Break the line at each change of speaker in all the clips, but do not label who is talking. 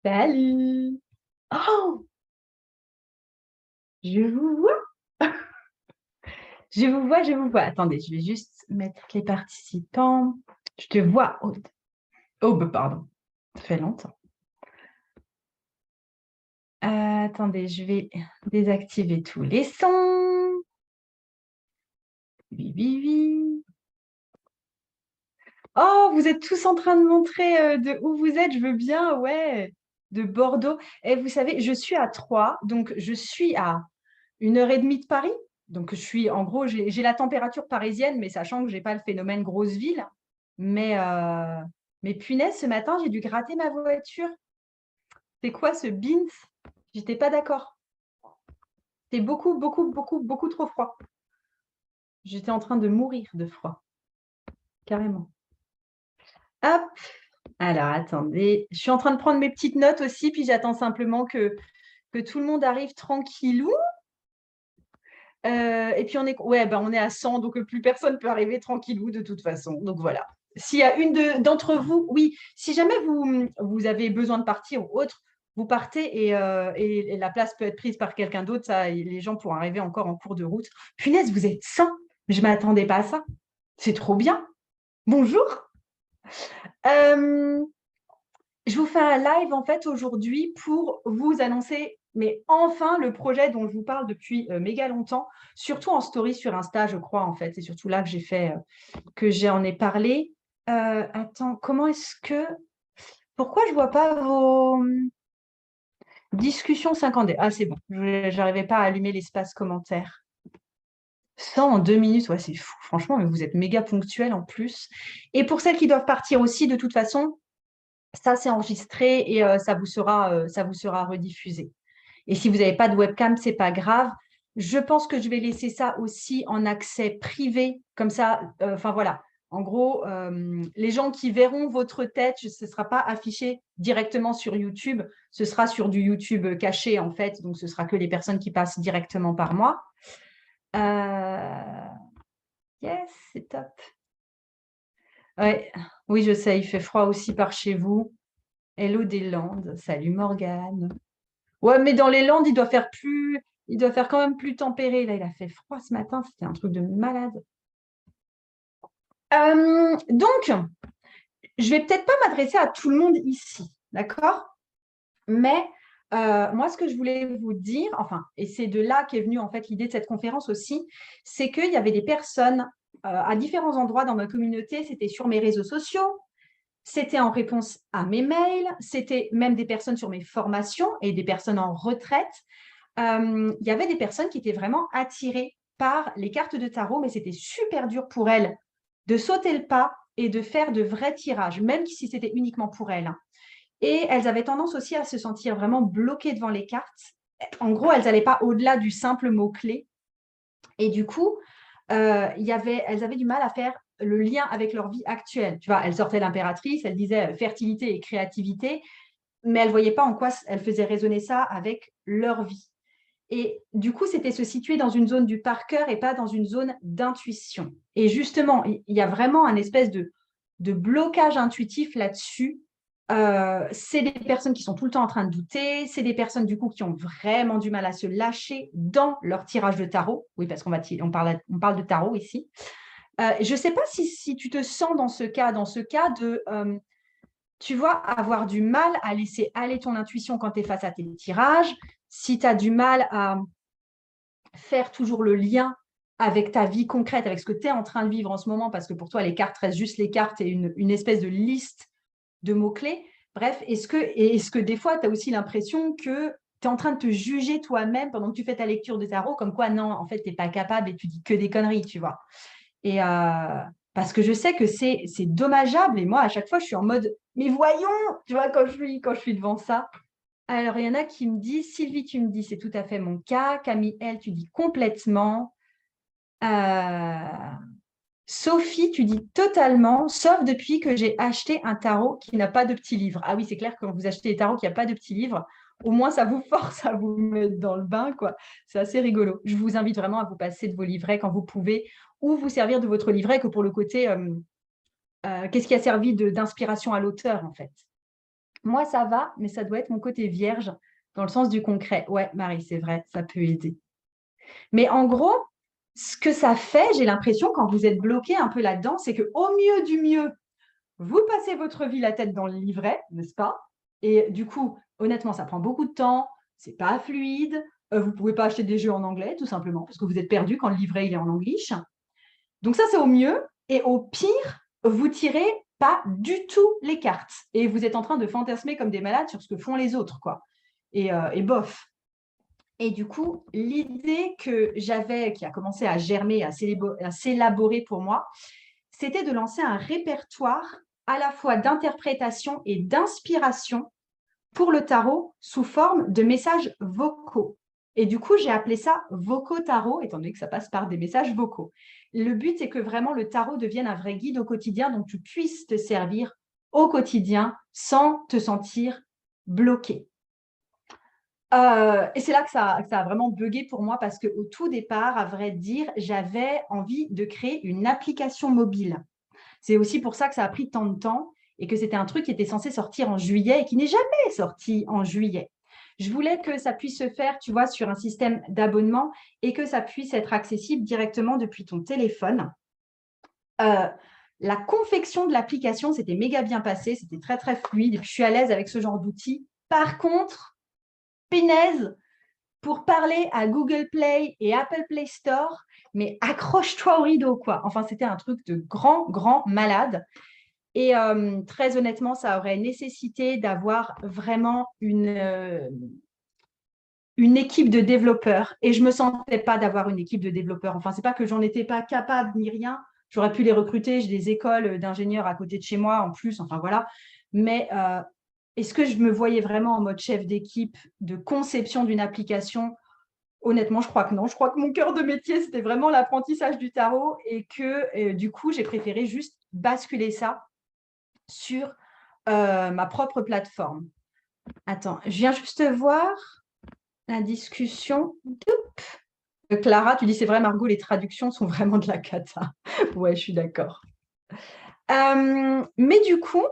Salut! Oh, je vous vois, je vous vois, je vous vois. Attendez, je vais juste mettre les participants. Je te vois, Aude. Aube, pardon. Ça fait longtemps. Attendez, je vais désactiver tous les sons. Oui, oui, oui. Oh, vous êtes tous en train de montrer de où vous êtes. Je veux bien, ouais, de Bordeaux. Et vous savez, je suis à Troyes, donc je suis à 1 heure et demie de Paris. Donc, je suis, en gros, j'ai la température parisienne, mais sachant que j'ai pas le phénomène grosse ville. Mais, euh, mais punaise, ce matin, j'ai dû gratter ma voiture. C'est quoi ce beans? J'étais pas d'accord. C'est beaucoup, beaucoup, beaucoup, beaucoup trop froid. J'étais en train de mourir de froid, carrément. Hop, alors attendez. Je suis en train de prendre mes petites notes aussi, puis j'attends simplement que tout le monde arrive tranquillou. Et puis on est à 100, donc plus personne peut arriver tranquillou de toute façon. Donc voilà. S'il y a d'entre vous, oui, si jamais vous avez besoin de partir ou autre, vous partez et la place peut être prise par quelqu'un d'autre. Ça, les gens pourront arriver encore en cours de route. Punaise, vous êtes 100. Je ne m'attendais pas à ça. C'est trop bien. Bonjour. Euh, je vous fais un live en fait aujourd'hui pour vous annoncer, mais enfin, le projet dont je vous parle depuis méga longtemps, surtout en story sur Insta, je crois en fait. C'est surtout là que que j'en ai parlé. Attends, comment est-ce que, pourquoi je vois pas vos discussions 50D? Ah, c'est bon, j'arrivais pas à allumer l'espace commentaire. 100 en 2 minutes, ouais, c'est fou. Franchement, mais vous êtes méga ponctuel en plus. Et pour celles qui doivent partir aussi, de toute façon, ça c'est enregistré et ça vous sera rediffusé. Et si vous n'avez pas de webcam, c'est pas grave. Je pense que je vais laisser ça aussi en accès privé, comme ça. Enfin voilà. En gros, les gens qui verront votre tête, ce ne sera pas affiché directement sur YouTube. Ce sera sur du YouTube caché en fait. Donc ce sera que les personnes qui passent directement par moi. Euh, Yes, c'est top. Ouais. Oui, je sais, il fait froid aussi par chez vous. Hello des Landes. Salut Morgane. Ouais, mais dans les Landes, il doit faire quand même plus tempéré. Là, il a fait froid ce matin, c'était un truc de malade. Donc, je vais peut-être pas m'adresser à tout le monde ici, d'accord? Mais moi, ce que je voulais vous dire, enfin, et c'est de là qu'est venue en fait l'idée de cette conférence aussi, c'est qu'il y avait des personnes à différents endroits dans ma communauté, c'était sur mes réseaux sociaux, c'était en réponse à mes mails, c'était même des personnes sur mes formations et des personnes en retraite. Il y avait des personnes qui étaient vraiment attirées par les cartes de tarot, mais c'était super dur pour elles de sauter le pas et de faire de vrais tirages, même si c'était uniquement pour elles, hein. Et elles avaient tendance aussi à se sentir vraiment bloquées devant les cartes. En gros, elles n'allaient pas au-delà du simple mot-clé. Et du coup, elles avaient du mal à faire le lien avec leur vie actuelle. Tu vois, elles sortaient l'impératrice, elles disaient fertilité et créativité, mais elles ne voyaient pas en quoi elles faisaient résonner ça avec leur vie. Et du coup, c'était se situer dans une zone du par cœur et pas dans une zone d'intuition. Et justement, il y a vraiment un espèce de blocage intuitif là-dessus. C'est des personnes qui sont tout le temps en train de douter, c'est des personnes du coup qui ont vraiment du mal à se lâcher dans leur tirage de tarot. Oui, parce on parle de tarot ici. Je ne sais pas si tu te sens dans ce cas de, tu vois, avoir du mal à laisser aller ton intuition quand tu es face à tes tirages, si tu as du mal à faire toujours le lien avec ta vie concrète, avec ce que tu es en train de vivre en ce moment, parce que pour toi, les cartes restent juste les cartes et une espèce de liste de mots-clés. Bref, est-ce que des fois, tu as aussi l'impression que tu es en train de te juger toi-même pendant que tu fais ta lecture de tarot, comme quoi, non, en fait, tu n'es pas capable et tu dis que des conneries, tu vois. Et parce que je sais que c'est dommageable. Et moi, à chaque fois, je suis en mode, mais voyons, tu vois, quand je suis devant ça. Alors, il y en a qui me disent, Sylvie, tu me dis, c'est tout à fait mon cas. Camille, elle, tu dis complètement. Euh, Sophie, tu dis totalement, sauf depuis que j'ai acheté un tarot qui n'a pas de petit livre. Ah oui, c'est clair que quand vous achetez des tarots qui n'a pas de petit livre, au moins ça vous force à vous mettre dans le bain, quoi. C'est assez rigolo. Je vous invite vraiment à vous passer de vos livrets quand vous pouvez, ou vous servir de votre livret que pour le côté, qu'est-ce qui a servi d'inspiration à l'auteur, en fait. Moi, ça va, mais ça doit être mon côté vierge dans le sens du concret. Ouais, Marie, c'est vrai, ça peut aider. Mais en gros, ce que ça fait, j'ai l'impression, quand vous êtes bloqué un peu là-dedans, c'est qu'au mieux du mieux, vous passez votre vie la tête dans le livret, n'est-ce pas? Et du coup, honnêtement, ça prend beaucoup de temps, c'est pas fluide, vous ne pouvez pas acheter des jeux en anglais, tout simplement, parce que vous êtes perdu quand le livret il est en anglish. Donc ça, c'est au mieux. Et au pire, vous tirez pas du tout les cartes. Et vous êtes en train de fantasmer comme des malades sur ce que font les autres, quoi. Et bof. Et du coup, l'idée que j'avais, qui a commencé à germer, à s'élaborer pour moi, c'était de lancer un répertoire à la fois d'interprétation et d'inspiration pour le tarot sous forme de messages vocaux. Et du coup, j'ai appelé ça Vocaux Tarot, étant donné que ça passe par des messages vocaux. Le but, c'est que vraiment le tarot devienne un vrai guide au quotidien, donc tu puisses te servir au quotidien sans te sentir bloqué. Et c'est là que ça a vraiment bugué pour moi parce qu'au tout départ, à vrai dire, j'avais envie de créer une application mobile. C'est aussi pour ça que ça a pris tant de temps et que c'était un truc qui était censé sortir en juillet et qui n'est jamais sorti en juillet. Je voulais que ça puisse se faire, tu vois, sur un système d'abonnement et que ça puisse être accessible directement depuis ton téléphone. La confection de l'application, c'était méga bien passé, c'était très, très fluide et puis je suis à l'aise avec ce genre d'outils. Par contre, punaise, pour parler à Google Play et Apple Play Store, mais accroche-toi au rideau, quoi. Enfin, c'était un truc de grand, grand malade. Et très honnêtement, ça aurait nécessité d'avoir vraiment une équipe de développeurs. Et je ne me sentais pas d'avoir une équipe de développeurs. Enfin, ce n'est pas que j'en étais pas capable ni rien. J'aurais pu les recruter. J'ai des écoles d'ingénieurs à côté de chez moi en plus. Enfin, voilà. Mais est-ce que je me voyais vraiment en mode chef d'équipe de conception d'une application? Honnêtement, je crois que non. Je crois que mon cœur de métier, c'était vraiment l'apprentissage du tarot et que du coup, j'ai préféré juste basculer ça sur ma propre plateforme. Attends, je viens juste voir la discussion. Clara, tu dis c'est vrai, Margot, les traductions sont vraiment de la cata. Ouais, je suis d'accord. Mais du coup,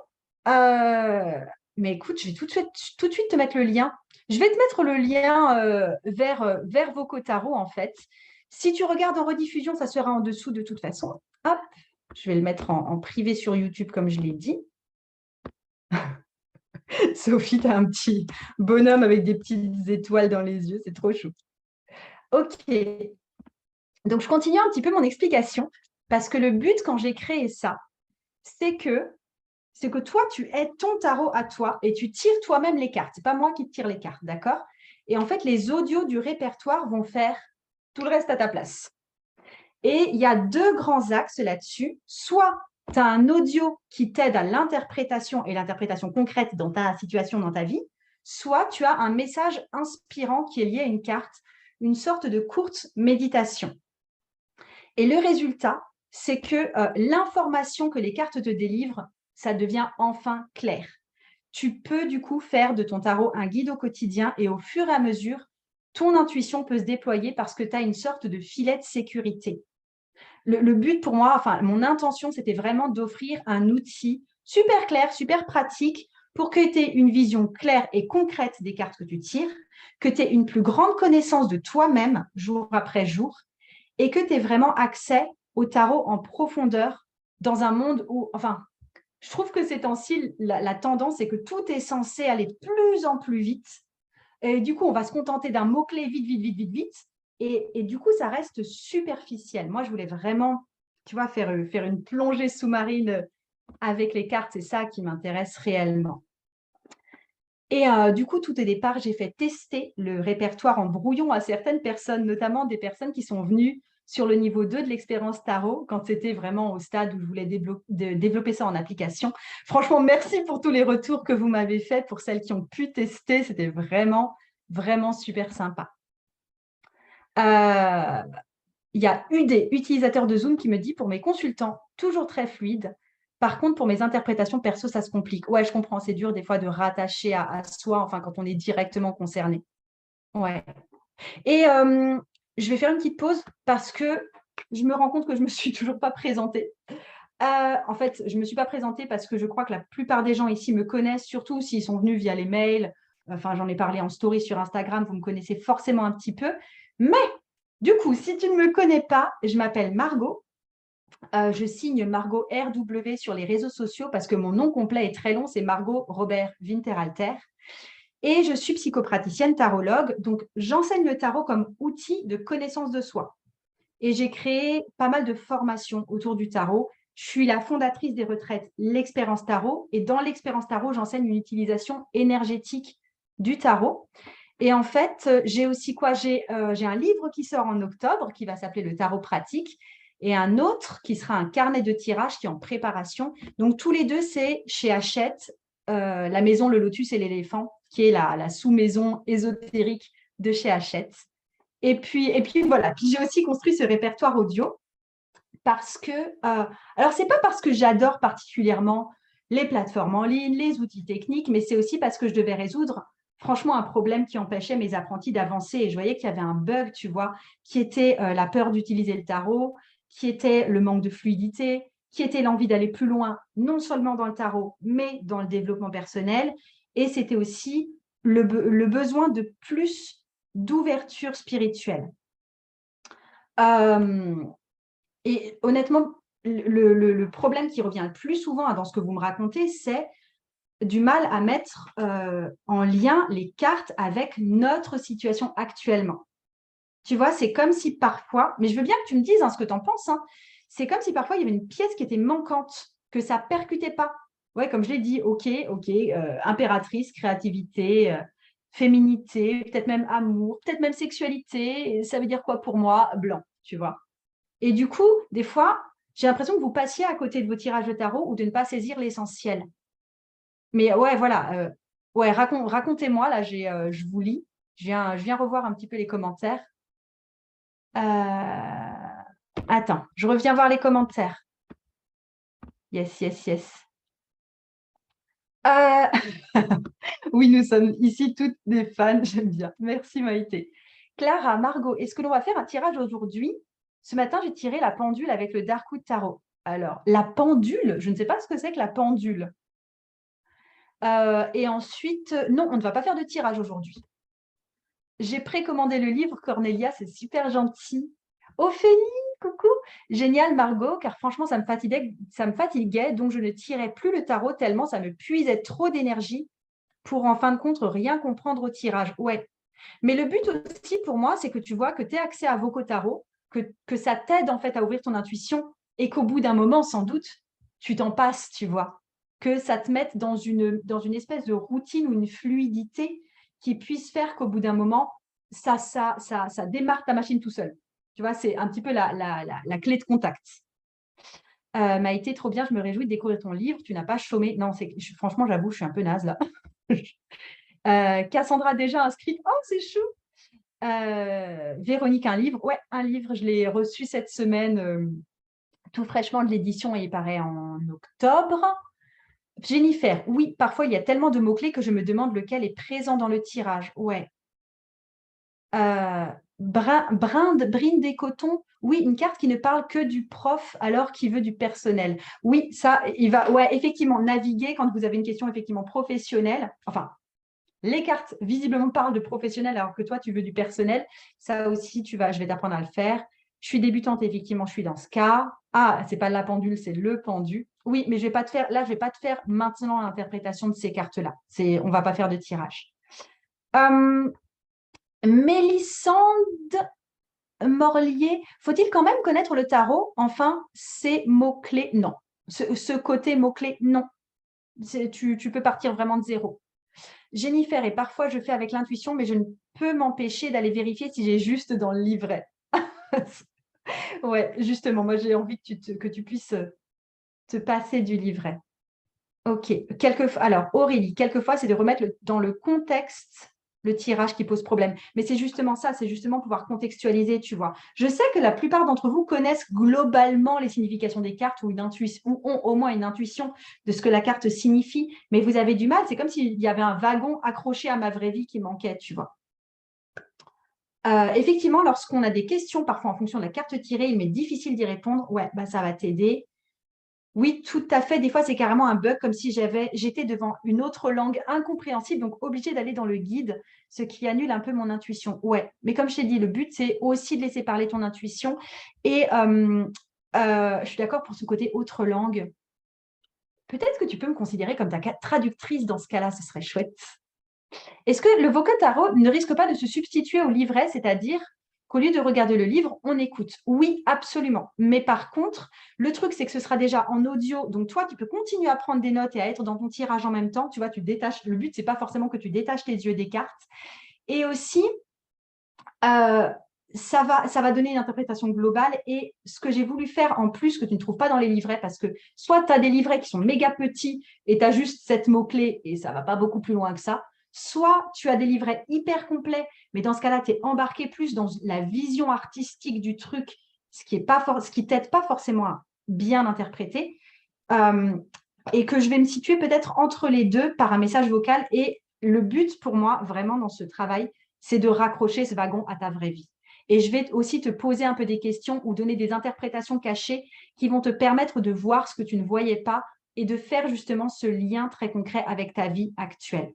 mais écoute, je vais tout de suite te mettre le lien. Je vais te mettre le lien vers Vocaux Tarot, en fait. Si tu regardes en rediffusion, ça sera en dessous de toute façon. Hop, je vais le mettre en privé sur YouTube, comme je l'ai dit. Sophie, tu as un petit bonhomme avec des petites étoiles dans les yeux, c'est trop chou. Ok, donc je continue un petit peu mon explication parce que le but quand j'ai créé ça, c'est que toi, tu aies ton tarot à toi et tu tires toi-même les cartes. Ce n'est pas moi qui te tire les cartes, d'accord? Et en fait, les audios du répertoire vont faire tout le reste à ta place. Et il y a deux grands axes là-dessus. Soit tu as un audio qui t'aide à l'interprétation et l'interprétation concrète dans ta situation, dans ta vie, soit tu as un message inspirant qui est lié à une carte, une sorte de courte méditation. Et le résultat, c'est que l'information que les cartes te délivrent, ça devient enfin clair. Tu peux du coup faire de ton tarot un guide au quotidien et au fur et à mesure, ton intuition peut se déployer parce que tu as une sorte de filet de sécurité. Le but pour moi, enfin mon intention, c'était vraiment d'offrir un outil super clair, super pratique pour que tu aies une vision claire et concrète des cartes que tu tires, que tu aies une plus grande connaissance de toi-même jour après jour et que tu aies vraiment accès au tarot en profondeur dans un monde où, enfin, je trouve que ces temps-ci, la tendance, c'est que tout est censé aller de plus en plus vite. Et du coup, on va se contenter d'un mot-clé vite, vite, vite, vite, vite. Et du coup, ça reste superficiel. Moi, je voulais vraiment, tu vois, faire une plongée sous-marine avec les cartes. C'est ça qui m'intéresse réellement. Et du coup, tout au départ, j'ai fait tester le répertoire en brouillon à certaines personnes, notamment des personnes qui sont venues sur le niveau 2 de l'expérience tarot, quand c'était vraiment au stade où je voulais développer ça en application. Franchement, merci pour tous les retours que vous m'avez faits, pour celles qui ont pu tester. C'était vraiment, vraiment super sympa. Il y a UD, utilisateur de Zoom, qui me dit, pour mes consultants, toujours très fluide. Par contre, pour mes interprétations perso, ça se complique. Ouais, je comprends, c'est dur des fois de rattacher à soi, enfin, quand on est directement concerné. Ouais. Et je vais faire une petite pause parce que je me rends compte que je ne me suis toujours pas présentée. En fait, je ne me suis pas présentée parce que je crois que la plupart des gens ici me connaissent, surtout s'ils sont venus via les mails. Enfin, j'en ai parlé en story sur Instagram, vous me connaissez forcément un petit peu. Mais du coup, si tu ne me connais pas, je m'appelle Margot. Je signe Margot RW sur les réseaux sociaux parce que mon nom complet est très long, c'est Margot Robert Winterhalter. Et je suis psychopraticienne tarologue, donc j'enseigne le tarot comme outil de connaissance de soi. Et j'ai créé pas mal de formations autour du tarot. Je suis la fondatrice des retraites L'Expérience Tarot. Et dans l'Expérience Tarot, j'enseigne une utilisation énergétique du tarot. Et en fait, j'ai aussi quoi? J'ai un livre qui sort en octobre qui va s'appeler Le Tarot Pratique et un autre qui sera un carnet de tirage qui est en préparation. Donc, tous les deux, c'est chez Hachette, la maison Le Lotus et l'éléphant, qui est la sous-maison ésotérique de chez Hachette. Et puis voilà. Puis j'ai aussi construit ce répertoire audio parce que, alors c'est pas parce que j'adore particulièrement les plateformes en ligne, les outils techniques, mais c'est aussi parce que je devais résoudre franchement un problème qui empêchait mes apprentis d'avancer. Et je voyais qu'il y avait un bug, tu vois, qui était la peur d'utiliser le tarot, qui était le manque de fluidité, qui était l'envie d'aller plus loin, non seulement dans le tarot, mais dans le développement personnel. Et c'était aussi le besoin de plus d'ouverture spirituelle. Euh, et honnêtement, le problème qui revient le plus souvent dans ce que vous me racontez, c'est du mal à mettre en lien les cartes avec notre situation actuellement. Tu vois, c'est comme si parfois, mais je veux bien que tu me dises ce que tu en penses, hein, c'est comme si parfois il y avait une pièce qui était manquante, que ça percutait pas. Ouais, comme je l'ai dit, ok, impératrice, créativité, féminité, peut-être même amour, peut-être même sexualité, ça veut dire quoi pour moi? Blanc, tu vois. Et du coup, des fois, j'ai l'impression que vous passiez à côté de vos tirages de tarot ou de ne pas saisir l'essentiel. Mais ouais, voilà. Ouais, racontez-moi, là, je vous lis. Je viens revoir un petit peu les commentaires. Attends, je reviens voir les commentaires. Yes, yes, yes. Euh, Oui, nous sommes ici toutes des fans, j'aime bien. Merci Maïté. Clara, Margot, est-ce que l'on va faire un tirage aujourd'hui? Ce matin, j'ai tiré la pendule avec le Darkwood Tarot. Alors, la pendule, je ne sais pas ce que c'est que la pendule. Et ensuite, non, on ne va pas faire de tirage aujourd'hui. J'ai précommandé le livre, Cornelia, c'est super gentil. Ophélie, coucou. Génial, Margot, car franchement, ça me fatiguait, donc je ne tirais plus le tarot tellement ça me puisait trop d'énergie pour en fin de compte rien comprendre au tirage. Ouais. Mais le but aussi pour moi, c'est que tu vois que tu aies accès à Voco Tarot, que ça t'aide en fait à ouvrir ton intuition et qu'au bout d'un moment, sans doute, tu t'en passes, tu vois. Que ça te mette dans une espèce de routine ou une fluidité qui puisse faire qu'au bout d'un moment, ça démarre ta machine tout seul. Tu vois, c'est un petit peu la clé de contact. Maïté, trop bien, je me réjouis de découvrir ton livre. Tu n'as pas chômé. Non, franchement, j'avoue, je suis un peu naze là. Cassandra déjà inscrite. Oh, c'est chou. Véronique, un livre. Ouais, un livre, je l'ai reçu cette semaine, tout fraîchement de l'édition et il paraît en octobre. Jennifer, oui, parfois il y a tellement de mots-clés que je me demande lequel est présent dans le tirage. Ouais. Brinde et coton, oui, une carte qui ne parle que du prof alors qu'il veut du personnel. Oui, ça, il va, ouais, effectivement, naviguer quand vous avez une question effectivement professionnelle. Enfin, les cartes visiblement parlent de professionnel alors que toi, tu veux du personnel. Ça aussi, je vais t'apprendre à le faire. Je suis débutante, effectivement, je suis dans ce cas. Ah, c'est pas la pendule, c'est le pendu. Oui, mais je vais pas te faire maintenant l'interprétation de ces cartes-là. On va pas faire de tirage. Mélissande Morlier, faut-il quand même connaître le tarot? Enfin, ces mots-clés, non. Ce côté mots-clés, non. Tu peux partir vraiment de zéro. Jennifer, et parfois je fais avec l'intuition, mais je ne peux m'empêcher d'aller vérifier si j'ai juste dans le livret. Ouais, justement, moi j'ai envie que tu puisses te passer du livret. Ok. Alors, Aurélie, quelquefois, c'est de remettre dans le contexte le tirage qui pose problème. Mais c'est justement ça, c'est justement pouvoir contextualiser, tu vois. Je sais que la plupart d'entre vous connaissent globalement les significations des cartes ou ont au moins une intuition de ce que la carte signifie, mais vous avez du mal. C'est comme s'il y avait un wagon accroché à ma vraie vie qui manquait, tu vois. Effectivement, lorsqu'on a des questions, parfois en fonction de la carte tirée, il m'est difficile d'y répondre. Ouais, bah, ça va t'aider. Oui, tout à fait. Des fois, c'est carrément un bug, comme si j'étais devant une autre langue incompréhensible, donc obligée d'aller dans le guide, ce qui annule un peu mon intuition. Ouais, mais comme je t'ai dit, le but, c'est aussi de laisser parler ton intuition. Et je suis d'accord pour ce côté autre langue. Peut-être que tu peux me considérer comme ta traductrice dans ce cas-là, ce serait chouette. Est-ce que le vocal tarot ne risque pas de se substituer au livret, c'est-à-dire qu'au lieu de regarder le livre, on écoute? Oui, absolument. Mais par contre, le truc, c'est que ce sera déjà en audio. Donc, toi, tu peux continuer à prendre des notes et à être dans ton tirage en même temps. Tu vois, tu détaches. Le but, c'est pas forcément que tu détaches tes yeux des cartes. Et aussi, euh, ça va donner une interprétation globale. Et ce que j'ai voulu faire en plus, que tu ne trouves pas dans les livrets, parce que soit tu as des livrets qui sont méga petits et tu as juste 7 mots-clés et ça ne va pas beaucoup plus loin que ça, soit tu as des livrets hyper complets, mais dans ce cas-là, tu es embarqué plus dans la vision artistique du truc, ce qui ne t'aide pas forcément à bien interpréter. Euh, et que je vais me situer peut-être entre les deux par un message vocal. Et le but pour moi, vraiment dans ce travail, c'est de raccrocher ce wagon à ta vraie vie. Et je vais aussi te poser un peu des questions ou donner des interprétations cachées qui vont te permettre de voir ce que tu ne voyais pas et de faire justement ce lien très concret avec ta vie actuelle.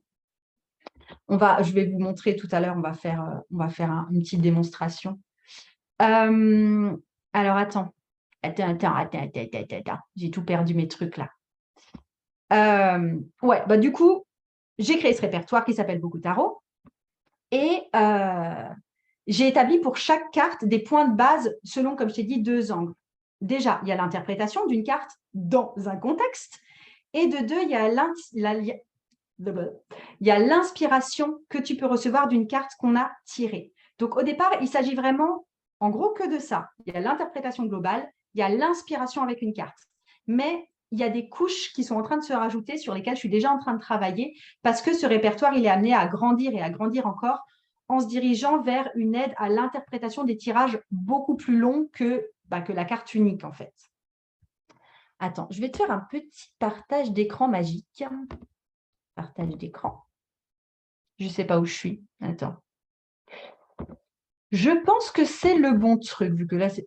Je vais vous montrer tout à l'heure, on va faire une petite démonstration. Alors, attends. Attends. J'ai tout perdu mes trucs là. Ouais, bah du coup, j'ai créé ce répertoire qui s'appelle Beaucoup Tarot et j'ai établi pour chaque carte des points de base selon, comme je t'ai dit, 2 angles. Déjà, il y a l'interprétation d'une carte dans un contexte et de deux, il y a l'inspiration que tu peux recevoir d'une carte qu'on a tirée. Donc, au départ, il s'agit vraiment, en gros, que de ça. Il y a l'interprétation globale, il y a l'inspiration avec une carte. Mais il y a des couches qui sont en train de se rajouter sur lesquelles je suis déjà en train de travailler parce que ce répertoire, il est amené à grandir et à grandir encore en se dirigeant vers une aide à l'interprétation des tirages beaucoup plus longs que la carte unique, en fait. Attends, je vais te faire un petit partage d'écran magique. Partage d'écran. Je ne sais pas où je suis. Attends. Je pense que c'est le bon truc, vu que là, c'est...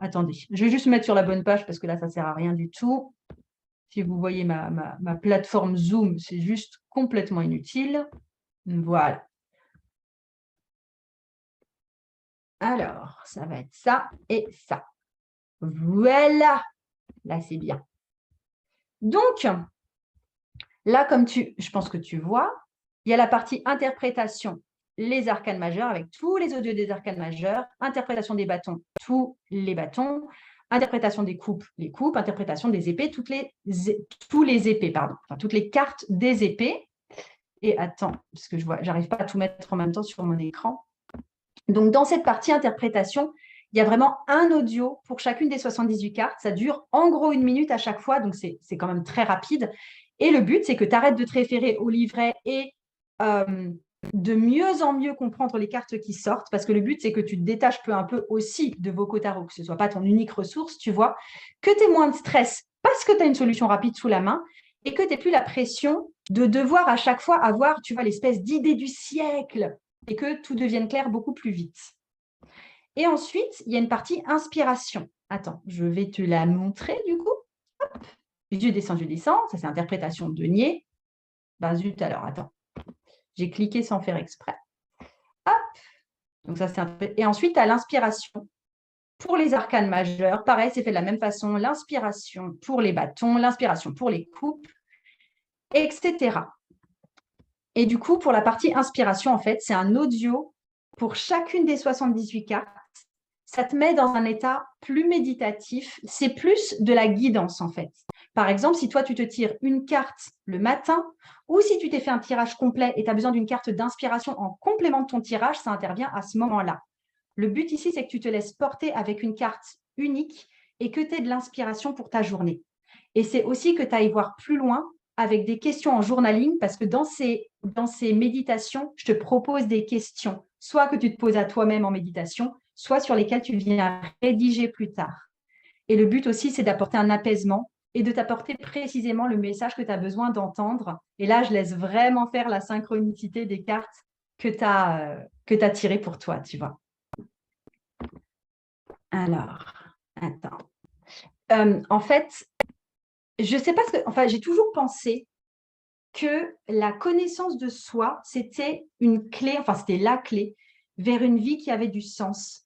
Attendez, je vais juste me mettre sur la bonne page parce que là, ça ne sert à rien du tout. Si vous voyez ma plateforme Zoom, c'est juste complètement inutile. Voilà. Alors, ça va être ça et ça. Voilà. Là, c'est bien. Donc, là, je pense que tu vois, il y a la partie interprétation, les arcanes majeurs avec tous les audios des arcanes majeurs, interprétation des bâtons, tous les bâtons, interprétation des coupes, les coupes, interprétation des épées, tous les épées, pardon, enfin, toutes les cartes des épées. Et attends, parce que j'arrive pas à tout mettre en même temps sur mon écran. Donc, dans cette partie interprétation, il y a vraiment un audio pour chacune des 78 cartes. Ça dure en gros 1 minute à chaque fois, donc c'est quand même très rapide. Et le but, c'est que tu arrêtes de te référer au livret et de mieux en mieux comprendre les cartes qui sortent, parce que le but, c'est que tu te détaches peu à peu aussi de Voco Tarot, que ce ne soit pas ton unique ressource, tu vois, que tu aies moins de stress parce que tu as une solution rapide sous la main et que tu n'aies plus la pression de devoir à chaque fois avoir, tu vois, l'espèce d'idée du siècle et que tout devienne clair beaucoup plus vite. Et ensuite, il y a une partie inspiration. Attends, je vais te la montrer du coup. Hop. Je descends. Ça, c'est interprétation de denier. Ben zut, alors, attends. J'ai cliqué sans faire exprès. Hop. Donc ça, et ensuite, tu as l'inspiration pour les arcanes majeures. Pareil, c'est fait de la même façon. L'inspiration pour les bâtons, l'inspiration pour les coupes, etc. Et du coup, pour la partie inspiration, en fait, c'est un audio pour chacune des 78 cartes. Ça te met dans un état plus méditatif. C'est plus de la guidance, en fait. Par exemple, si toi, tu te tires une carte le matin ou si tu t'es fait un tirage complet et tu as besoin d'une carte d'inspiration en complément de ton tirage, ça intervient à ce moment-là. Le but ici, c'est que tu te laisses porter avec une carte unique et que tu aies de l'inspiration pour ta journée. Et c'est aussi que tu ailles voir plus loin avec des questions en journaling, parce que dans ces méditations, je te propose des questions, soit que tu te poses à toi-même en méditation, soit sur lesquelles tu viens rédiger plus tard. Et le but aussi, c'est d'apporter un apaisement et de t'apporter précisément le message que tu as besoin d'entendre. Et là, je laisse vraiment faire la synchronicité des cartes que tu as tirées pour toi, tu vois. Alors, attends. En fait, je sais pas enfin, j'ai toujours pensé que la connaissance de soi, c'était une clé, enfin, c'était la clé vers une vie qui avait du sens.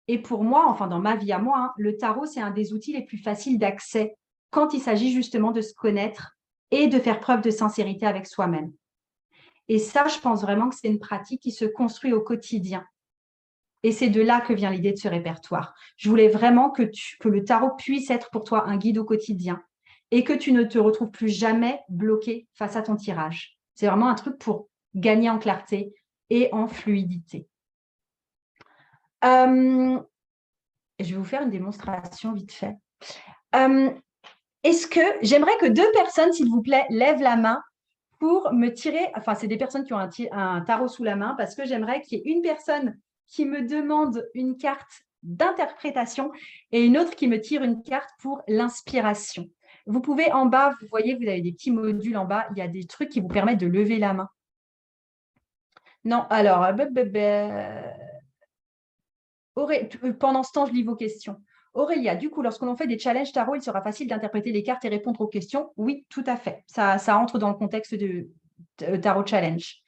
Et pour moi, enfin, dans ma vie à moi, hein, le tarot, c'est un des outils les plus faciles d'accès quand il s'agit justement de se connaître et de faire preuve de sincérité avec soi-même. Et ça, je pense vraiment que c'est une pratique qui se construit au quotidien. Et c'est de là que vient l'idée de ce répertoire. Je voulais vraiment que le tarot puisse être pour toi un guide au quotidien et que tu ne te retrouves plus jamais bloqué face à ton tirage. C'est vraiment un truc pour gagner en clarté et en fluidité. Je vais vous faire une démonstration vite fait. Est-ce que j'aimerais que 2 personnes, s'il vous plaît, lèvent la main pour me tirer, enfin, c'est des personnes qui ont un tarot sous la main, parce que j'aimerais qu'il y ait une personne qui me demande une carte d'interprétation et une autre qui me tire une carte pour l'inspiration. Vous pouvez en bas, vous voyez, vous avez des petits modules en bas, il y a des trucs qui vous permettent de lever la main. Non, alors, pendant ce temps, je lis vos questions. Aurélia, du coup, lorsqu'on fait des challenges tarot, il sera facile d'interpréter les cartes et répondre aux questions. Oui, tout à fait. Ça entre dans le contexte de tarot challenge.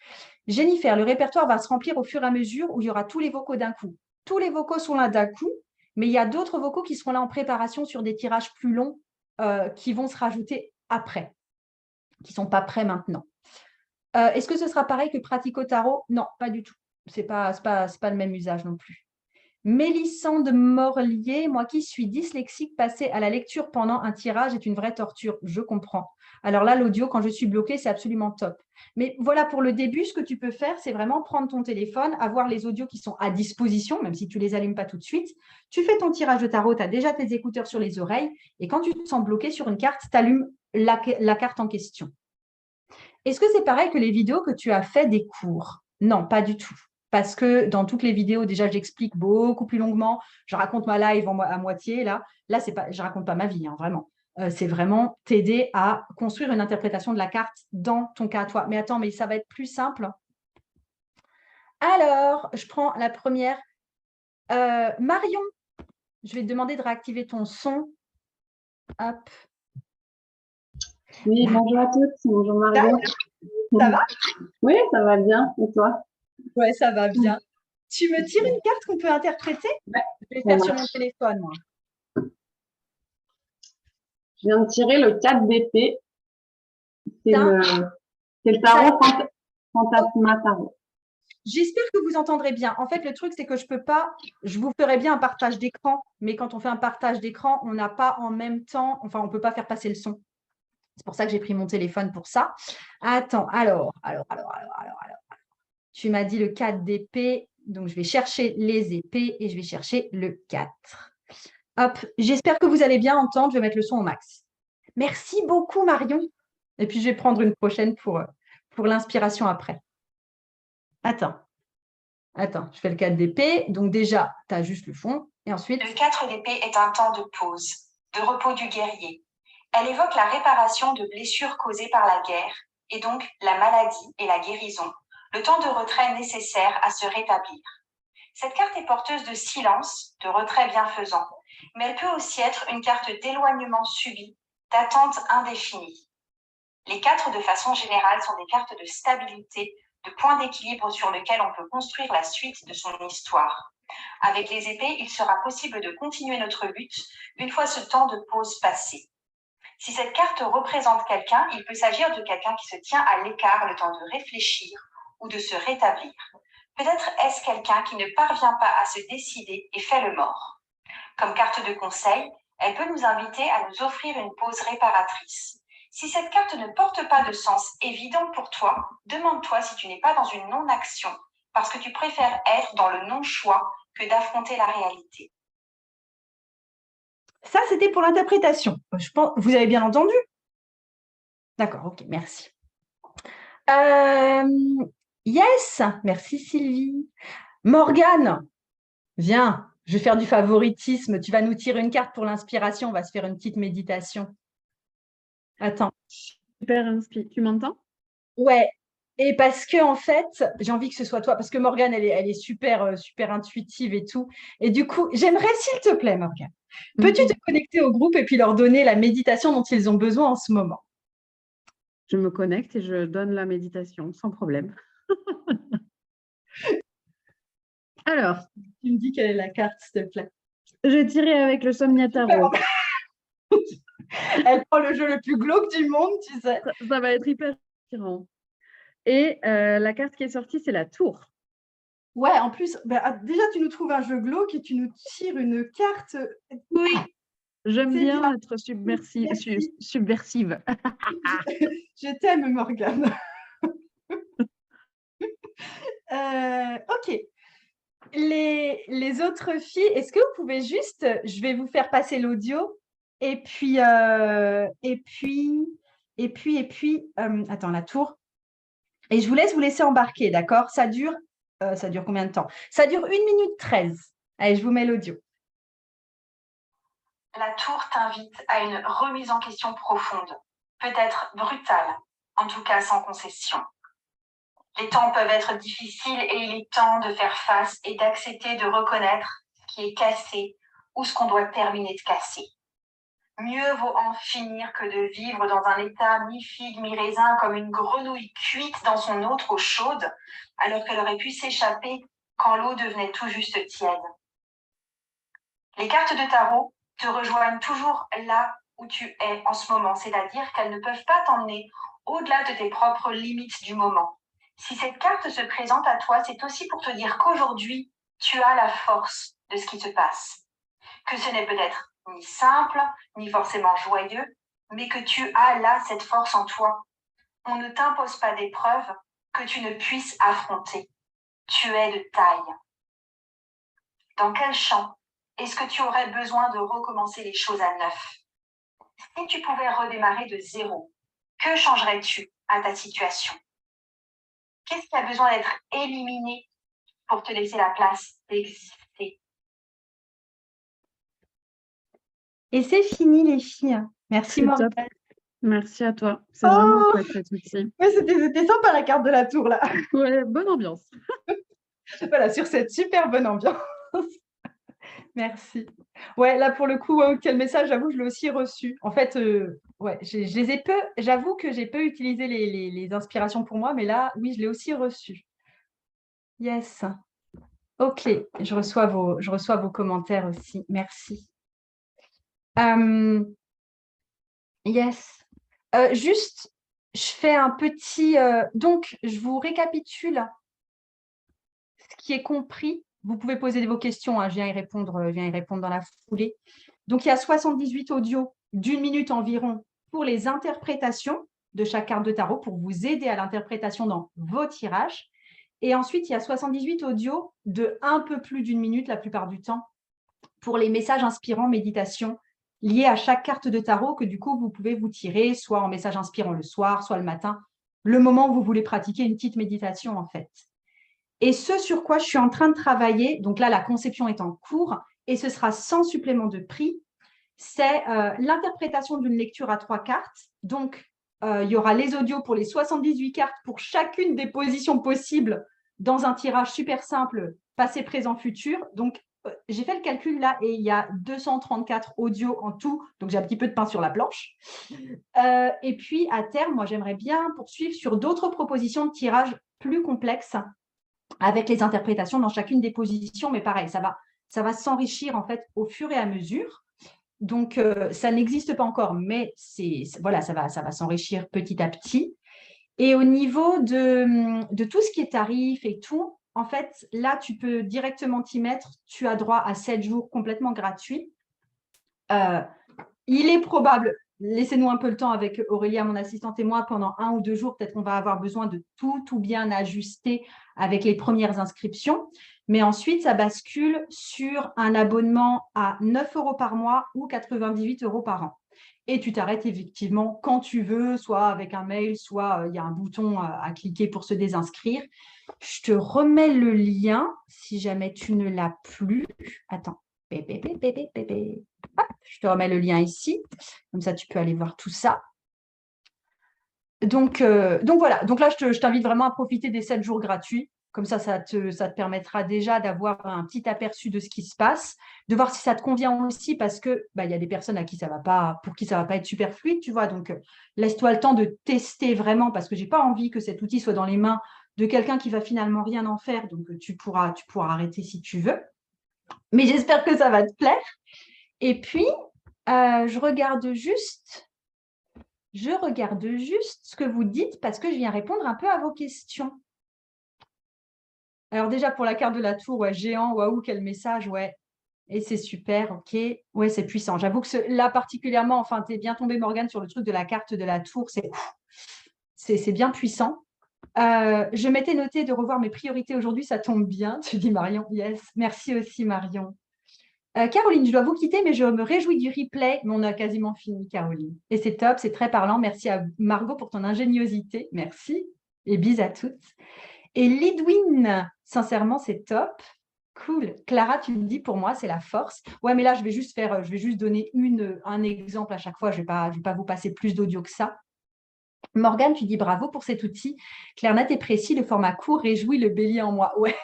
Jennifer, le répertoire va se remplir au fur et à mesure où il y aura tous les vocaux d'un coup. Tous les vocaux sont là d'un coup, mais il y a d'autres vocaux qui seront là en préparation sur des tirages plus longs qui vont se rajouter après, qui ne sont pas prêts maintenant. Est-ce que ce sera pareil que Pratico Tarot? Non, pas du tout. Ce n'est pas le même usage non plus. Mélissande Morlier, moi qui suis dyslexique, passer à la lecture pendant un tirage est une vraie torture. Je comprends. Alors là, l'audio, quand je suis bloquée, c'est absolument top. Mais voilà, pour le début, ce que tu peux faire, c'est vraiment prendre ton téléphone, avoir les audios qui sont à disposition, même si tu ne les allumes pas tout de suite. Tu fais ton tirage de tarot, tu as déjà tes écouteurs sur les oreilles, et quand tu te sens bloqué sur une carte, tu allumes la carte en question. Est-ce que c'est pareil que les vidéos que tu as fait des cours? Non, pas du tout. Parce que dans toutes les vidéos, déjà, j'explique beaucoup plus longuement. Je raconte ma live à moitié. Là c'est pas, je ne raconte pas ma vie, hein, vraiment. C'est vraiment t'aider à construire une interprétation de la carte dans ton cas à toi. Mais attends, mais ça va être plus simple. Alors, je prends la première. Marion, je vais te demander de réactiver ton son. Hop.
Oui, bonjour à toutes. Bonjour Marion.
Ça va?
Oui, ça va bien. Et toi?
Ouais, ça va bien. Tu me tires une carte qu'on peut interpréter?
Ouais,
Je vais faire sur mon téléphone, moi.
je viens de tirer le 4 d'épée. C'est le tarot fantasma tarot.
J'espère que vous entendrez bien. En fait, le truc, c'est que je peux pas, je vous ferai bien un partage d'écran, mais quand on fait un partage d'écran, on n'a pas en même temps, enfin, on ne peut pas faire passer le son. C'est pour ça que j'ai pris mon téléphone pour ça. Attends, alors. Tu m'as dit le 4 d'épée, donc je vais chercher les épées et je vais chercher le 4. Hop, j'espère que vous allez bien entendre. Je vais mettre le son au max. Merci beaucoup, Marion. Et puis, je vais prendre une prochaine pour l'inspiration après. Attends, je fais le 4 d'épée. Donc déjà, tu as juste le fond. Et ensuite…
Le 4 d'épée est un temps de pause, de repos du guerrier. Elle évoque la réparation de blessures causées par la guerre, et donc la maladie et la guérison, le temps de retrait nécessaire à se rétablir. Cette carte est porteuse de silence, de retrait bienfaisant, mais elle peut aussi être une carte d'éloignement subi, d'attente indéfinie. Les 4, de façon générale, sont des cartes de stabilité, de point d'équilibre sur lequel on peut construire la suite de son histoire. Avec les épées, il sera possible de continuer notre lutte une fois ce temps de pause passé. Si cette carte représente quelqu'un, il peut s'agir de quelqu'un qui se tient à l'écart le temps de réfléchir ou de se rétablir. Peut-être est-ce quelqu'un qui ne parvient pas à se décider et fait le mort. Comme carte de conseil, elle peut nous inviter à nous offrir une pause réparatrice. Si cette carte ne porte pas de sens évident pour toi, demande-toi si tu n'es pas dans une non-action, parce que tu préfères être dans le non-choix que d'affronter la réalité.
Ça, c'était pour l'interprétation. Je pense, vous avez bien entendu? D'accord, ok, merci. Yes, merci Sylvie. Morgane, viens, je vais faire du favoritisme. Tu vas nous tirer une carte pour l'inspiration. On va se faire une petite méditation. Attends.
Super inspi. Tu m'entends?
Ouais. Et parce que, en fait, j'ai envie que ce soit toi, parce que Morgane, elle est super, super intuitive et tout. Et du coup, j'aimerais, s'il te plaît, Morgane, peux-tu te connecter au groupe et puis leur donner la méditation dont ils ont besoin en ce moment?
Je me connecte et je donne la méditation sans problème. Alors,
Tu me dis quelle est la carte, s'il te plaît.
j'ai tiré avec le Somnia Tarot.
Elle prend le jeu le plus glauque du monde, tu sais.
Ça va être hyper inspirant. Et la carte qui est sortie, c'est la tour.
Ouais, en plus, déjà, tu nous trouves un jeu glauque et tu nous tires une carte.
Oui, j'aime
C'est
bien
bien.
être
Merci.
subversive.
Je t'aime, Morgane. Ok. Les autres filles, est-ce que vous pouvez juste, je vais vous faire passer l'audio et puis, attends, la tour. Et je vous laisser embarquer, d'accord? Ça dure combien de temps? Ça dure 1 minute 13. Allez, je vous mets l'audio.
La tour t'invite à une remise en question profonde, peut-être brutale, en tout cas sans concession. Les temps peuvent être difficiles et il est temps de faire face et d'accepter de reconnaître ce qui est cassé ou ce qu'on doit terminer de casser. Mieux vaut en finir que de vivre dans un état mi-figue, mi-raisin, comme une grenouille cuite dans son eau trop chaude, alors qu'elle aurait pu s'échapper quand l'eau devenait tout juste tiède. Les cartes de tarot te rejoignent toujours là où tu es en ce moment, c'est-à-dire qu'elles ne peuvent pas t'emmener au-delà de tes propres limites du moment. Si cette carte se présente à toi, c'est aussi pour te dire qu'aujourd'hui, tu as la force de ce qui se passe, que ce n'est peut-être ni simple, ni forcément joyeux, mais que tu as là cette force en toi. On ne t'impose pas d'épreuves que tu ne puisses affronter. Tu es de taille. Dans quel champ est-ce que tu aurais besoin de recommencer les choses à neuf? Si tu pouvais redémarrer de zéro, que changerais-tu à ta situation? Qu'est-ce qui a besoin d'être éliminé pour te laisser la place d'exister?
Et c'est fini, les filles. Merci,
C'est top.
Morgane.
Merci à toi. C'est vraiment
Oh,
chouette cet outil.
ouais, c'était sympa la carte de la tour, là.
Ouais, bonne ambiance.
Voilà, sur cette super bonne ambiance. Merci. Ouais, là, pour le coup, quel message, j'avoue, je l'ai aussi reçu. En fait, ouais, je les ai peu, j'avoue que j'ai peu utilisé les inspirations pour moi, mais là, oui, je l'ai aussi reçu. Yes. Ok, je reçois vos commentaires aussi. Merci. Yes. Juste, je fais un petit. Donc, je vous récapitule ce qui est compris. Vous pouvez poser vos questions, hein, je viens y répondre dans la foulée. Donc, il y a 78 audios d'1 minute environ pour les interprétations de chaque carte de tarot pour vous aider à l'interprétation dans vos tirages. Et ensuite, il y a 78 audios de un peu plus d'1 minute la plupart du temps pour les messages inspirants méditation liés à chaque carte de tarot que du coup, vous pouvez vous tirer soit en message inspirant le soir, soit le matin, le moment où vous voulez pratiquer une petite méditation en fait. Et ce sur quoi je suis en train de travailler, donc là, la conception est en cours et ce sera sans supplément de prix, c'est l'interprétation d'une lecture à 3 cartes. Donc, il y aura les audios pour les 78 cartes pour chacune des positions possibles dans un tirage super simple, passé, présent, futur. Donc, j'ai fait le calcul là et il y a 234 audios en tout. Donc, j'ai un petit peu de pain sur la planche. Et puis, à terme, moi, j'aimerais bien poursuivre sur d'autres propositions de tirage plus complexes avec les interprétations dans chacune des positions. Mais pareil, ça va s'enrichir en fait au fur et à mesure. Donc, ça n'existe pas encore, mais voilà, ça va s'enrichir petit à petit. Et au niveau de tout ce qui est tarif et tout, en fait, là, tu peux directement t'y mettre. Tu as droit à 7 jours complètement gratuits. Il est probable, laissez-nous un peu le temps avec Aurélia, mon assistante et moi, pendant 1 ou 2 jours, peut-être qu'on va avoir besoin de tout bien ajuster avec les premières inscriptions. Mais ensuite, ça bascule sur un abonnement à 9 € par mois ou 98 € par an. Et tu t'arrêtes effectivement quand tu veux, soit avec un mail, soit il y a un bouton à cliquer pour se désinscrire. Je te remets le lien si jamais tu ne l'as plus. Attends. Hop, je te remets le lien ici. Comme ça, tu peux aller voir tout ça. donc voilà. Donc là, je t'invite vraiment à profiter des 7 jours gratuits. Comme ça te permettra déjà d'avoir un petit aperçu de ce qui se passe, de voir si ça te convient aussi, parce que bah, y a des personnes à qui ça va pas, pour qui ça va pas être super fluide, tu vois. Donc, laisse-toi le temps de tester vraiment, parce que j'ai pas envie que cet outil soit dans les mains de quelqu'un qui va finalement rien en faire. Donc, tu pourras arrêter si tu veux. Mais j'espère que ça va te plaire. Et puis, je regarde juste ce que vous dites parce que je viens répondre un peu à vos questions. Alors déjà, pour la carte de la tour, ouais, géant, waouh, quel message, ouais. Et c'est super, ok. Ouais, c'est puissant. J'avoue que là, particulièrement, enfin, tu es bien tombé, Morgane, sur le truc de la carte de la tour. C'est bien puissant. Je m'étais noté de revoir mes priorités aujourd'hui, ça tombe bien. Tu dis Marion, yes. Merci aussi, Marion. Caroline, je dois vous quitter, mais je me réjouis du replay. Mais on a quasiment fini, Caroline. Et c'est top, c'est très parlant. Merci à Margot pour ton ingéniosité. Merci. Et bis à toutes. Et Lidwin, sincèrement, c'est top. Cool. Clara, tu me dis, pour moi, c'est la force. Ouais, mais là, je vais juste donner un exemple à chaque fois. Je vais pas vous passer plus d'audio que ça. Morgane, tu dis bravo pour cet outil. Clair, net et précis, le format court réjouit le bélier en moi. Ouais.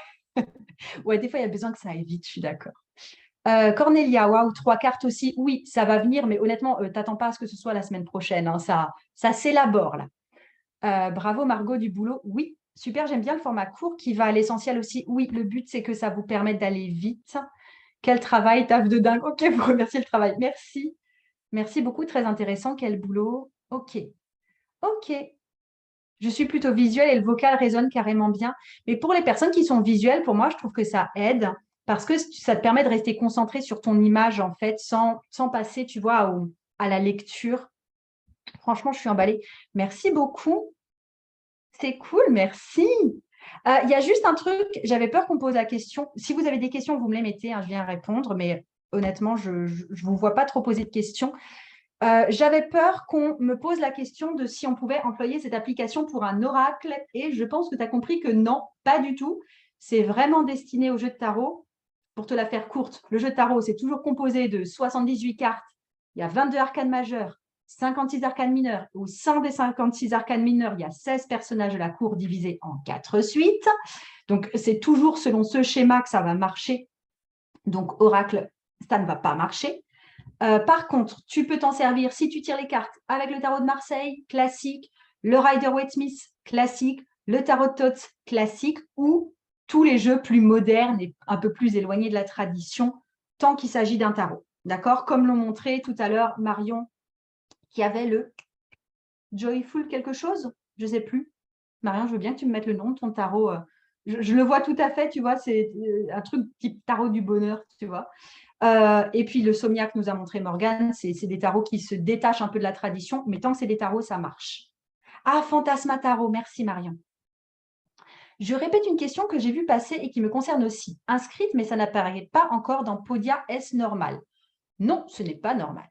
Ouais, des fois, il y a besoin que ça aille vite, je suis d'accord. Cornelia, waouh, 3 cartes aussi. Oui, ça va venir, mais honnêtement, t'attends pas à ce que ce soit la semaine prochaine, hein. Ça s'élabore là. Bravo Margot du boulot. Oui, super, j'aime bien le format court qui va à l'essentiel aussi. Oui, le but, c'est que ça vous permette d'aller vite. Quel travail, taf de dingue. Ok, vous remerciez le travail. Merci. Merci beaucoup, très intéressant. Quel boulot. Ok. Ok. Je suis plutôt visuelle et le vocal résonne carrément bien. Mais pour les personnes qui sont visuelles, pour moi, je trouve que ça aide parce que ça te permet de rester concentré sur ton image, en fait, sans passer, tu vois, à la lecture. Franchement, je suis emballée. Merci beaucoup. C'est cool, merci. Il y a juste un truc, j'avais peur qu'on pose la question. Si vous avez des questions, vous me les mettez, hein, je viens répondre, mais honnêtement, je ne vous vois pas trop poser de questions. J'avais peur qu'on me pose la question de si on pouvait employer cette application pour un oracle, et je pense que tu as compris que non, pas du tout. C'est vraiment destiné au jeu de tarot. Pour te la faire courte, le jeu de tarot, c'est toujours composé de 78 cartes. Il y a 22 arcanes majeures, 56 arcanes mineurs. Au sein des 56 arcanes mineurs, il y a 16 personnages de la cour divisés en 4 suites. Donc, c'est toujours selon ce schéma que ça va marcher. Donc, oracle, ça ne va pas marcher. Par contre, tu peux t'en servir si tu tires les cartes avec le tarot de Marseille, classique, le Rider-Waite-Smith, classique, le tarot de Thoth, classique, ou tous les jeux plus modernes et un peu plus éloignés de la tradition, tant qu'il s'agit d'un tarot. D'accord? Comme l'ont montré tout à l'heure Marion, qui avait le Joyful quelque chose, je ne sais plus. Marion, je veux bien que tu me mettes le nom de ton tarot. Je le vois tout à fait, tu vois, c'est un truc type tarot du bonheur, tu vois. Et puis le Somnia que nous a montré Morgane, c'est des tarots qui se détachent un peu de la tradition, mais tant que c'est des tarots, ça marche. Ah, Fantasma Tarot, merci Marion. Je répète une question que j'ai vue passer et qui me concerne aussi. Inscrite, mais ça n'apparaît pas encore dans Podia. Est-ce normal? Non, ce n'est pas normal.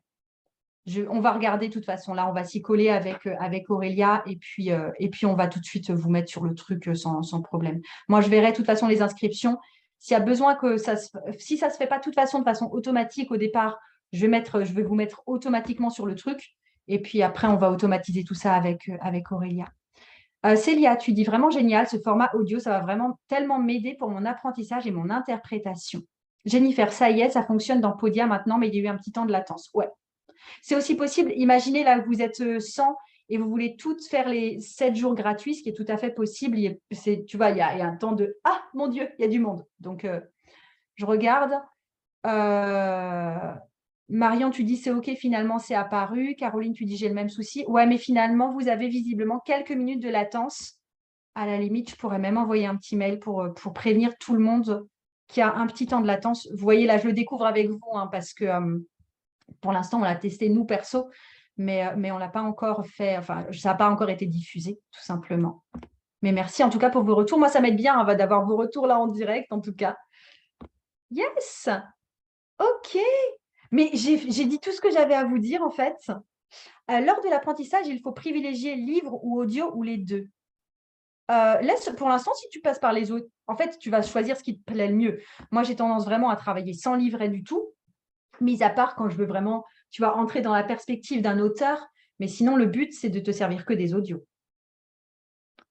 On va regarder de toute façon. Là, on va s'y coller avec Aurélia et puis on va tout de suite vous mettre sur le truc sans problème. Moi, je verrai de toute façon les inscriptions. S'il y a besoin que si ça ne se fait pas de toute façon de façon automatique au départ, je vais vous mettre automatiquement sur le truc. Et puis après, on va automatiser tout ça avec Aurélia. Célia, tu dis vraiment génial, ce format audio, ça va vraiment tellement m'aider pour mon apprentissage et mon interprétation. Jennifer, ça y est, ça fonctionne dans Podia maintenant, mais il y a eu un petit temps de latence. Ouais. C'est aussi possible, imaginez là que vous êtes 100 et vous voulez toutes faire les 7 jours gratuits, ce qui est tout à fait possible. Tu vois, il y a un temps de « Ah, mon Dieu, il y a du monde ». Donc, je regarde. Marion, tu dis « C'est OK, finalement, c'est apparu ». Caroline, tu dis « J'ai le même souci ». Ouais, mais finalement, vous avez visiblement quelques minutes de latence. À la limite, je pourrais même envoyer un petit mail pour prévenir tout le monde qu'il y a un petit temps de latence. Vous voyez, là, je le découvre avec vous hein, parce que… pour l'instant, on l'a testé nous perso, mais on ne l'a pas encore fait, enfin, ça n'a pas encore été diffusé, tout simplement. Mais merci en tout cas pour vos retours. Moi, ça m'aide bien hein, d'avoir vos retours là en direct, en tout cas. Yes! OK. Mais j'ai dit tout ce que j'avais à vous dire, en fait. Lors de l'apprentissage, il faut privilégier livre ou audio ou les deux. Laisse, pour l'instant, si tu passes par les autres, en fait, tu vas choisir ce qui te plaît le mieux. Moi, j'ai tendance vraiment à travailler sans livret du tout, mis à part quand je veux vraiment, tu vas entrer dans la perspective d'un auteur. Mais sinon, le but, c'est de te servir que des audios.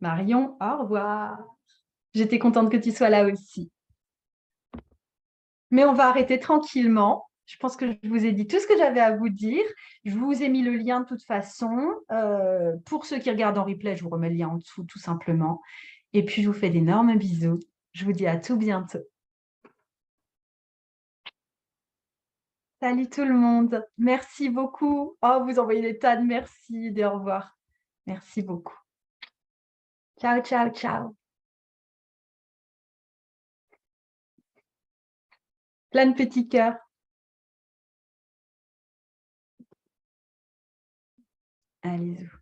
Marion, au revoir. J'étais contente que tu sois là aussi. Mais on va arrêter tranquillement. Je pense que je vous ai dit tout ce que j'avais à vous dire. Je vous ai mis le lien de toute façon. Pour ceux qui regardent en replay, je vous remets le lien en dessous tout simplement. Et puis, je vous fais d'énormes bisous. Je vous dis à tout bientôt. Salut tout le monde. Merci beaucoup. Oh, vous envoyez des tas de merci, des au revoir. Merci beaucoup. Ciao, ciao, ciao. Plein de petits cœurs. Allez-y.